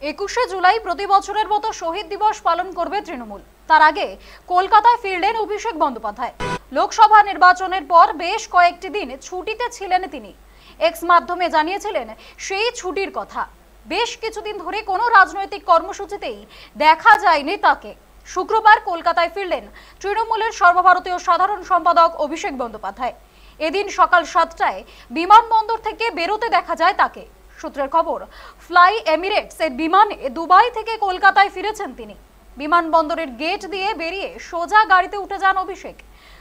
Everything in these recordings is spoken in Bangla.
21শে জুলাই প্রতি বছরের মতো শহীদ দিবস পালন করবে তৃণমূল। তার আগে কলকাতায় ফিরলেন অভিষেক বন্দ্যোপাধ্যায়। লোকসভা নির্বাচনের পর বেশ কয়েকটি দিন ছুটিতে ছিলেন তিনি। এক্স মাধ্যমে জানিয়েছিলেন সেই ছুটির কথা। বেশ কিছুদিন ধরে কোনো রাজনৈতিক কর্মসূচিতেই দেখা যায়নি তাকে। শুক্রবার কলকাতায় ফিরলেন তৃণমূলের সর্বভারতীয় সাধারণ সম্পাদক অভিষেক বন্দ্যোপাধ্যায়। এদিন সকাল 7টায় বিমানবন্দর থেকে বেরোতে দেখা যায় তাকে। সূত্রের খবর, ফ্লাই এমিরেটস এর বিমানে দুবাই থেকে কলকাতায় ফিরেছেন তিনি। বিমানবন্দরের গেট দিয়ে বেরিয়ে সোজা গাড়িতে উঠে যান অভিষেক।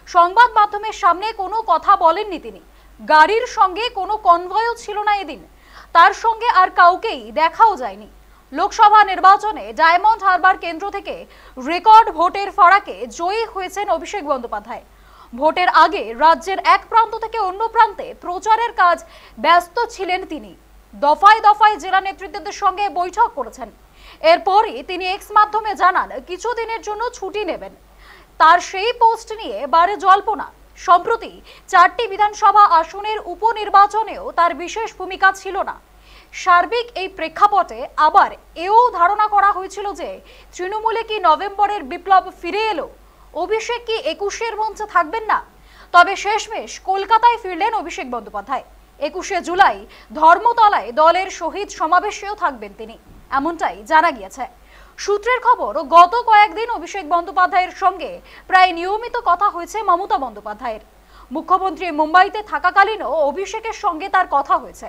সংবাদ মাধ্যমের সামনে কোনো কথা বলেননি তিনি। গাড়ির সঙ্গে কোনো কনভয়ও ছিল না এদিন। তার সঙ্গে আর কাউকেই দেখাও যায়নি। লোকসভা নির্বাচনে ডায়মন্ড হারবার কেন্দ্র থেকে রেকর্ড ভোটের ফারাকে জয়ী হয়েছেন অভিষেক বন্দ্যোপাধ্যায়। ভোটের আগে রাজ্যের এক প্রান্ত থেকে অন্য প্রান্তে প্রচারের কাজ ব্যস্ত ছিলেন তিনি। দফায় দফায় জেলা নেতৃত্বদের সঙ্গে বৈঠক করেছেন। এরপরই তিনি এক্স মাধ্যমে জানান কিছুদিনের জন্য ছুটি নেবেন। তার সেই পোস্ট নিয়ে বারে জল্পনা। সম্প্রতি 4টি বিধানসভা আসনের উপনির্বাচনেও তার বিশেষ ভূমিকা ছিল না। সার্বিক এই প্রেক্ষাপটে আবার এও ধারণা করা হয়েছিল যে তৃণমূলে কি নভেম্বরের বিপ্লব ফিরে এলো, অভিষেক কি 21শের মঞ্চে থাকবেন না। তবে শেষমেশ কলকাতায় ফিরলেন অভিষেক বন্দ্যোপাধ্যায়। 21শে জুলাই ধর্মতলায় দলের শহীদ সমাবেশেও থাকবেন তিনি, এমনটাই জানা গিয়েছে। সূত্রের খবর, গত কয়েকদিন অভিষেক বন্দ্যোপাধ্যায়ের সঙ্গে প্রায় নিয়মিত কথা হয়েছে মমতা বন্দ্যোপাধ্যায়ের। মুখ্যমন্ত্রী মুম্বাইতে থাকাকালীনও অভিষেকের সঙ্গে তার কথা হয়েছে।